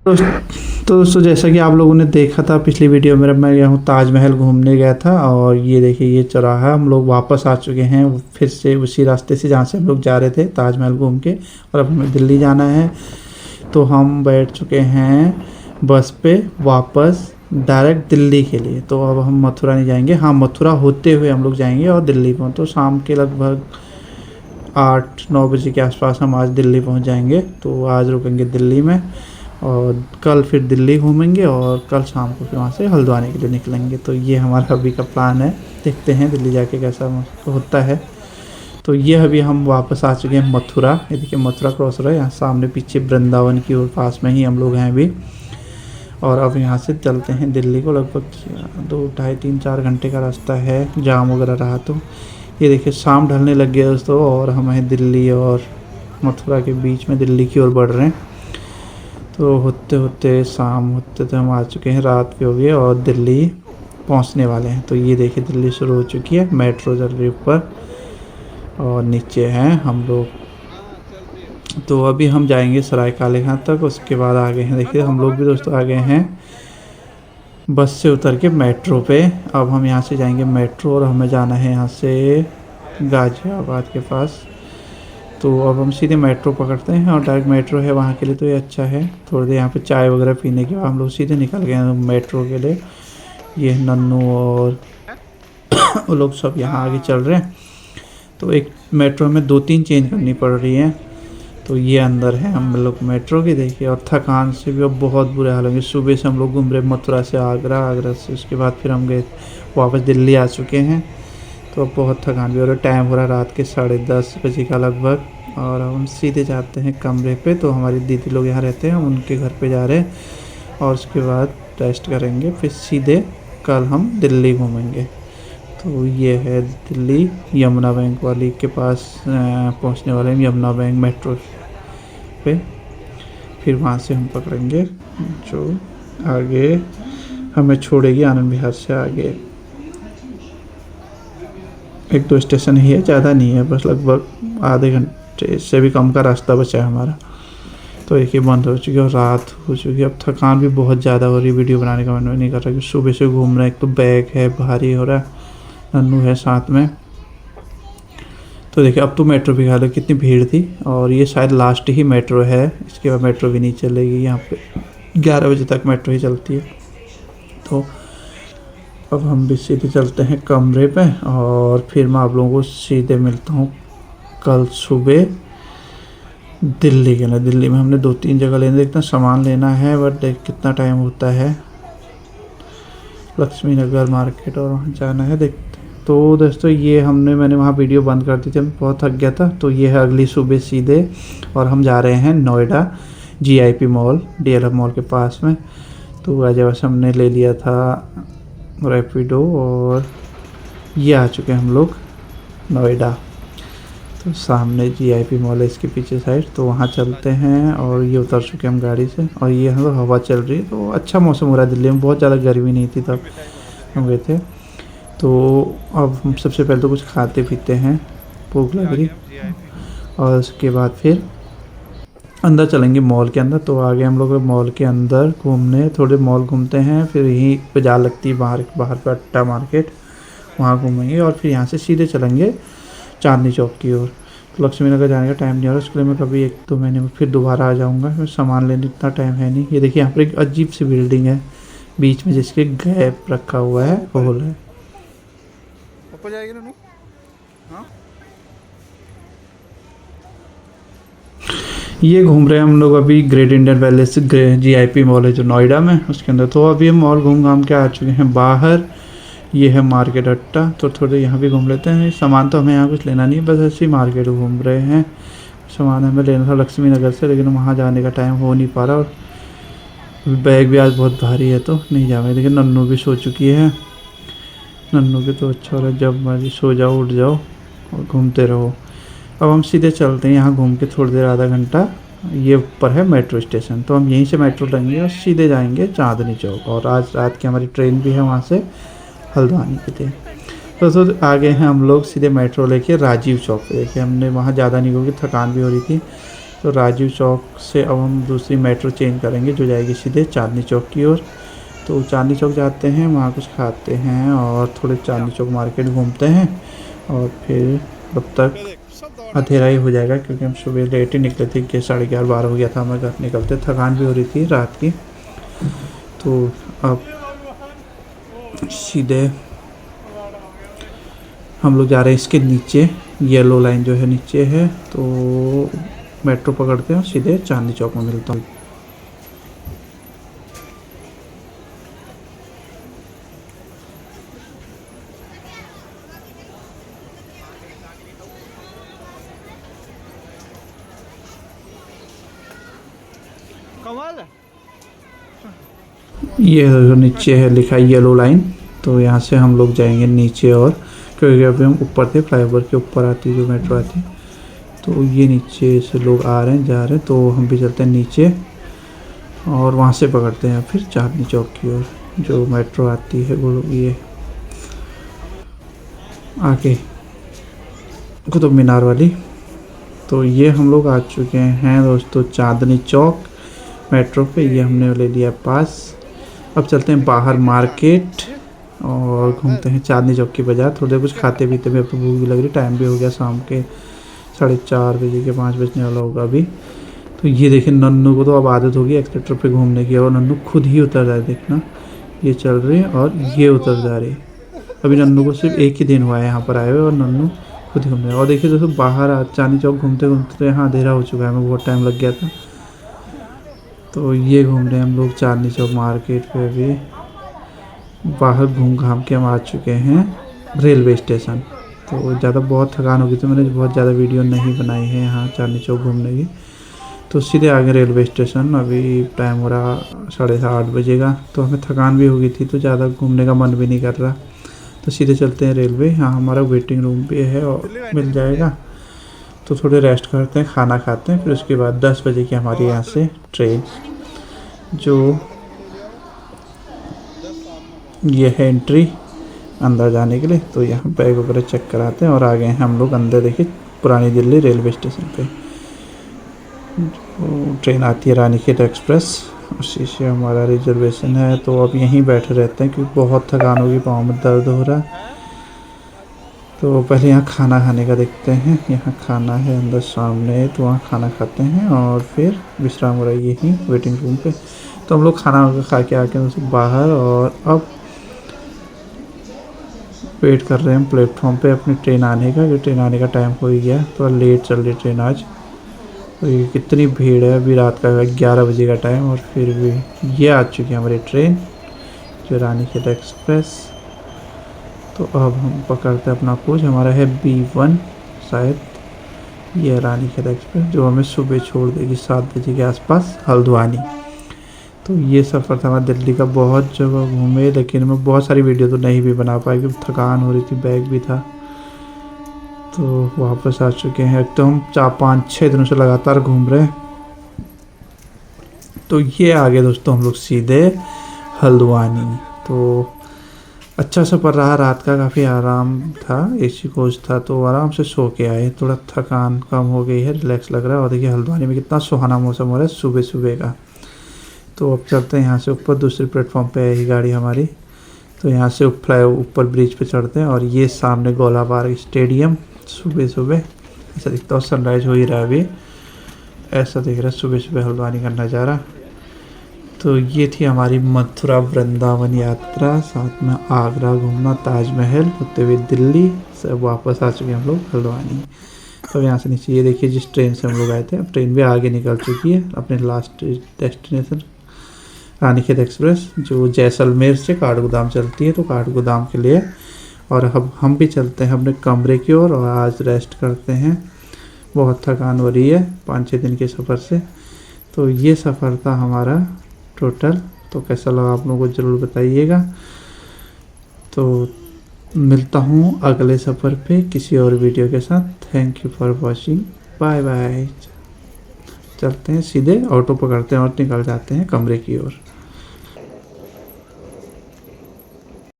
तो दोस्तों जैसा कि आप लोगों ने देखा था पिछली वीडियो में, मैं गया हूँ ताजमहल घूमने गया था। और ये देखिए ये चौराहा, हम लोग वापस आ चुके हैं फिर से उसी रास्ते से जहाँ से हम लोग जा रहे थे ताजमहल घूम के। और अब हमें दिल्ली जाना है, तो हम बैठ चुके हैं बस पे वापस डायरेक्ट दिल्ली के लिए। तो अब हम मथुरा नहीं जाएंगे, हाँ मथुरा होते हुए हम लोग जाएंगे और दिल्ली पहुँच, तो शाम के लगभग 8-9 बजे के आसपास हम आज दिल्ली पहुँच जाएंगे। तो आज रुकेंगे दिल्ली में और कल फिर दिल्ली घूमेंगे और कल शाम को फिर वहाँ से हल्द्वानी के लिए निकलेंगे। तो ये हमारा अभी का प्लान है, देखते हैं दिल्ली जाके कैसा होता है। तो ये अभी हम वापस आ चुके हैं मथुरा। ये देखिए मथुरा क्रॉस रहा है, यहाँ सामने पीछे वृंदावन की ओर पास में ही हम लोग हैं अभी। और अब यहाँ से चलते हैं दिल्ली को, लगभग 2-2.5-3-4 घंटे का रास्ता है, जाम वगैरह रहा तो। ये देखिए शाम ढलने लग गया दोस्तों और हमें दिल्ली और मथुरा के बीच में दिल्ली की ओर बढ़ रहे हैं। तो होते होते शाम होते तो हम आ चुके हैं, रात भी हो गई और दिल्ली पहुंचने वाले हैं। तो ये देखिए दिल्ली शुरू हो चुकी है, मेट्रो चल रही ऊपर और नीचे हैं हम लोग। तो अभी हम जाएंगे सरायकाले खां तक, उसके बाद आगे हैं, देखिए हम लोग भी दोस्तों आ गए हैं बस से उतर के मेट्रो पे। अब हम यहाँ से जाएंगे मेट्रो और हमें जाना है यहाँ से गाज़ियाबाद के पास। तो अब हम सीधे मेट्रो पकड़ते हैं और डायरेक्ट मेट्रो है वहाँ के लिए, तो ये अच्छा है। थोड़ी देर यहाँ पे चाय वगैरह पीने के बाद हम लोग सीधे निकल गए हैं मेट्रो के लिए। ये नन्नू और वो लोग सब यहाँ आगे चल रहे हैं। तो एक मेट्रो में 2-3 चेंज करनी पड़ रही है। तो ये अंदर है हम लोग मेट्रो की, देखिए। और थकान से भी अब बहुत बुरे हाल होंगे। सुबह से हम लोग घूम रहे मथुरा से आगरा, आगरा से उसके बाद फिर हम गए वापस दिल्ली आ चुके हैं। तो अब बहुत थकान भी हो रहा है, टाइम हो रहा है रात के 10:30 बजे का लगभग। और हम सीधे जाते हैं कमरे पे। तो हमारी दीदी लोग यहाँ रहते हैं, उनके घर पे जा रहे हैं और उसके बाद रेस्ट करेंगे, फिर सीधे कल हम दिल्ली घूमेंगे। तो ये है दिल्ली, यमुना बैंक वाली के पास पहुँचने वाले हैं, यमुना बैंक मेट्रो पे। फिर वहाँ से हम पकड़ेंगे जो आगे हमें छोड़ेगी आनंद विहार से आगे। 1-2 स्टेशन ही है, ज़्यादा नहीं है, बस लगभग आधे घंटे से भी कम का रास्ता बचा है हमारा। तो एक ही बंद हो चुकी है और रात हो चुकी है। अब थकान भी बहुत ज़्यादा हो रही है, वीडियो बनाने का मन नहीं कर रहा कि सुबह से घूम रहे हैं। एक तो बैग है भारी हो रहा है, नन्नू है साथ में। तो देखिए अब तो मेट्रो भी खा लो, कितनी भीड़ थी। और ये शायद लास्ट ही मेट्रो है, इसके बाद मेट्रो भी नहीं चलेगी। यहाँ पे 11 बजे तक मेट्रो ही चलती है। तो अब हम भी सीधे चलते हैं कमरे पे और फिर मैं आप लोगों को सीधे मिलता हूँ कल सुबह दिल्ली के लिए। दिल्ली में हमने 2-3 जगह लेने, देखते हैं सामान लेना है, बट देख कितना टाइम होता है। लक्ष्मी नगर मार्केट और वहाँ जाना है, देखते। तो दोस्तों ये मैंने वहाँ वीडियो बंद कर दी थी, मैं बहुत थक गया था। तो ये है अगली सुबह सीधे और हम जा रहे हैं Noida GIP mall, DLF mall के पास में। तो आज बस हमने ले लिया था रैपिडो और ये आ चुके हैं हम लोग नोएडा। तो सामने GIP मॉल है, इसके पीछे साइड। तो वहाँ चलते हैं और ये उतर चुके हम गाड़ी से और ये हम लोग हवा चल रही है। तो अच्छा मौसम हो रहा है दिल्ली में, बहुत ज़्यादा गर्मी नहीं थी तब हम गए थे। तो अब हम सबसे पहले तो कुछ खाते पीते हैं, भूख लग रही। और उसके बाद फिर अंदर चलेंगे मॉल के अंदर। तो आगे हम लोग मॉल के अंदर घूमने, थोड़े मॉल घूमते हैं, फिर यहीं बाजार लगती है बाहर पे अट्टा मार्केट, वहाँ घूमेंगे और फिर यहाँ से सीधे चलेंगे चांदनी चौक की ओर। तो लक्ष्मी नगर जाने का टाइम नहीं हो रहा, उसके लिए मैं कभी 1-2 महीने में फिर दोबारा आ जाऊँगा। सामान लेने इतना टाइम है नहीं। ये देखिए यहाँ पर एक अजीब सी बिल्डिंग है बीच में, जिसके गैप रखा हुआ है, होल है। ये घूम रहे हैं हम लोग अभी great Indian palace, GIP mall है जो नोएडा में, उसके अंदर। तो अभी हम मॉल घूम घाम के आ चुके हैं बाहर। ये है मार्केट अट्टा, तो थोड़े यहाँ भी घूम लेते हैं। सामान तो हमें यहाँ कुछ लेना नहीं है, बस ऐसे ही मार्केट घूम रहे हैं। सामान हमें लेना था लक्ष्मी नगर से, लेकिन वहाँ जाने का टाइम हो नहीं पा रहा और बैग भी आज बहुत भारी है तो नहीं जा रहे। लेकिन नन्नू भी सो चुकी है, नन्नू भी तो अच्छा हो रहा है, जब मर्जी सो जाओ उठ जाओ और घूमते रहो। अब हम सीधे चलते हैं, यहाँ घूम के थोड़ी देर आधा घंटा ये ऊपर है मेट्रो स्टेशन। तो हम यहीं से मेट्रो लेंगे और सीधे जाएंगे चांदनी चौक। और आज रात की हमारी ट्रेन भी है वहाँ से हल्द्वानी के लिए। तो आगे हैं हम लोग सीधे मेट्रो लेके राजीव चौक पे। देखिए हमने वहाँ ज़्यादा नहीं, क्योंकि थकान भी हो रही थी। तो राजीव चौक से अब हम दूसरी मेट्रो चेंज करेंगे जो जाएगी सीधे चांदनी चौक की ओर। तो चांदनी चौक जाते हैं, वहाँ कुछ खाते हैं और थोड़े चांदनी चौक मार्केट घूमते हैं और फिर तब तक अंधेरा ही हो जाएगा क्योंकि हम सुबह लेट ही निकले थे कि 11:30-12 हो गया था हमें घर निकलते। थकान भी हो रही थी रात की। तो अब सीधे हम लोग जा रहे हैं इसके नीचे, येलो लाइन जो है नीचे है, तो मेट्रो पकड़ते हैं और सीधे चांदनी चौक में मिलता हूँ। ये जो नीचे है लिखा है येलो लाइन, तो यहाँ से हम लोग जाएंगे नीचे और क्योंकि अभी हम ऊपर थे, फ्लाईओवर के ऊपर आती जो मेट्रो आती, तो ये नीचे से लोग आ रहे हैं जा रहे हैं, तो हम भी चलते हैं नीचे और वहाँ से पकड़ते हैं फिर चांदनी चौक की ओर जो मेट्रो आती है वो ये आके कुतुब मीनार वाली। तो ये हम लोग आ चुके हैं दोस्तों चांदनी चौक मेट्रो पे, ये हमने ले लिया पास। अब चलते हैं बाहर मार्केट और घूमते हैं चांदनी चौक की बाज़ार। थोड़ी देर कुछ खाते पीते भी, अब तो भूख भी लग रही, टाइम भी हो गया शाम के 4:30 बजे के 5 बजने वाला होगा अभी। तो ये देखिए नन्नू को तो अब आदत होगी एक्सलेटर पे घूमने की और नन्नू खुद ही उतर रहा है, देखना ये चल रही है और ये उतर जा रही है। अभी नन्नू को सिर्फ एक ही दिन हुआ है यहाँ पर आए हुए और नन्नू खुद ही घूम रहा है। और देखिए दोस्तों बाहर चांदनी चौक घूमते घूमते तो यहाँ अंधेरा हो चुका है, हमें बहुत टाइम लग गया था। तो ये घूम रहे हैं हम लोग चांदनी चौक मार्केट पे। अभी बाहर घूम घाम के हम आ चुके हैं रेलवे स्टेशन। तो ज़्यादा बहुत थकान होगी तो मैंने बहुत ज़्यादा वीडियो नहीं बनाई है यहाँ चांदनी चौक घूमने की। तो सीधे आगे रेलवे स्टेशन, अभी टाइम हो रहा 7:30 बजे का, तो हमें थकान भी हो गई थी तो ज़्यादा घूमने का मन भी नहीं कर रहा। तो सीधे चलते हैं रेलवे, यहाँ हमारा वेटिंग रूम भी है और मिल जाएगा। तो थोड़े रेस्ट करते हैं, खाना खाते हैं, फिर उसके बाद 10 बजे की हमारी यहाँ से ट्रेन जो ये है एंट्री अंदर जाने के लिए। तो यहाँ बैग वगैरह चेक कराते हैं और आ गए हैं हम लोग अंदर। देखिए पुरानी दिल्ली रेलवे स्टेशन पे ट्रेन आती है रानीखेत एक्सप्रेस, उसी से हमारा रिजर्वेशन है। तो अब यहीं बैठे रहते हैं क्योंकि बहुत थकान होगी, पाँव में दर्द हो रहा है। तो पहले यहाँ खाना खाने का देखते हैं, यहाँ खाना है अंदर सामने, तो वहाँ खाना खाते हैं और फिर विश्राम हो रहा है यहीं वेटिंग रूम पे। तो हम लोग खाना खा के आके उससे बाहर और अब वेट कर रहे हैं प्लेटफॉर्म पे अपनी ट्रेन आने का, क्योंकि ट्रेन आने का टाइम हो ही गया, थोड़ा लेट चल रही ट्रेन आज। तो ये कितनी भीड़ है, अभी रात का 11 बजे का टाइम और फिर भी ये आ चुकी है हमारी ट्रेन जो रानीखेत एक्सप्रेस। तो अब हम पकड़ते हैं अपना कोच, हमारा है B1 शायद, ये रानीखेत एक्सप्रेस जो हमें सुबह छोड़ देगी 7 बजे के आसपास हल्द्वानी। तो ये सफ़र था हमारा दिल्ली का, बहुत जगह घूमे लेकिन मैं बहुत सारी वीडियो तो नहीं भी बना पाई क्योंकि थकान हो रही थी, बैग भी था। तो वापस आ चुके हैं, एक तो हम 4-5-6 दिनों से लगातार घूम रहे हैं। तो ये आगे दोस्तों हम लोग सीधे हल्द्वानी। तो अच्छा सफ़र रहा रात का, काफ़ी आराम था, AC कोच था तो आराम से सो के आए, थोड़ा थकान कम हो गई है, रिलैक्स लग रहा है। और देखिए हल्द्वानी में कितना सुहाना मौसम हो रहा है सुबह सुबह का। तो अब चलते हैं यहाँ से ऊपर, दूसरी प्लेटफॉर्म पे है ही गाड़ी हमारी। तो यहाँ से ऊपर ब्रिज पे चढ़ते हैं और ये सामने गोला पार्क स्टेडियम सुबह सुबह ऐसा दिखता है, सनराइज हो ही रहा है अभी, ऐसा दिख रहा है सुबह सुबह हल्द्वानी का नज़ारा। तो ये थी हमारी मथुरा वृंदावन यात्रा, साथ में आगरा घूमना, ताजमहल होते हुए दिल्ली, सब वापस आ चुके हैं हम लोग हल्द्वानी। तो यहाँ से नीचे ये देखिए जिस ट्रेन से हम लोग आए थे, अब ट्रेन भी आगे निकल चुकी है अपने लास्ट डेस्टिनेशन रानीखेत एक्सप्रेस जो जैसलमेर से काठगोदाम चलती है, तो काठगोदाम के लिए। और अब हम भी चलते हैं अपने कमरे की ओर और आज रेस्ट करते हैं, बहुत थकान हो रही है 5-6 दिन के सफ़र से। तो ये सफ़र था हमारा टोटल, तो कैसा लगा आप लोगों को ज़रूर बताइएगा। तो मिलता हूँ अगले सफ़र पे किसी और वीडियो के साथ। Thank you for watching, bye bye. चलते हैं सीधे ऑटो पकड़ते हैं और निकल जाते हैं कमरे की ओर।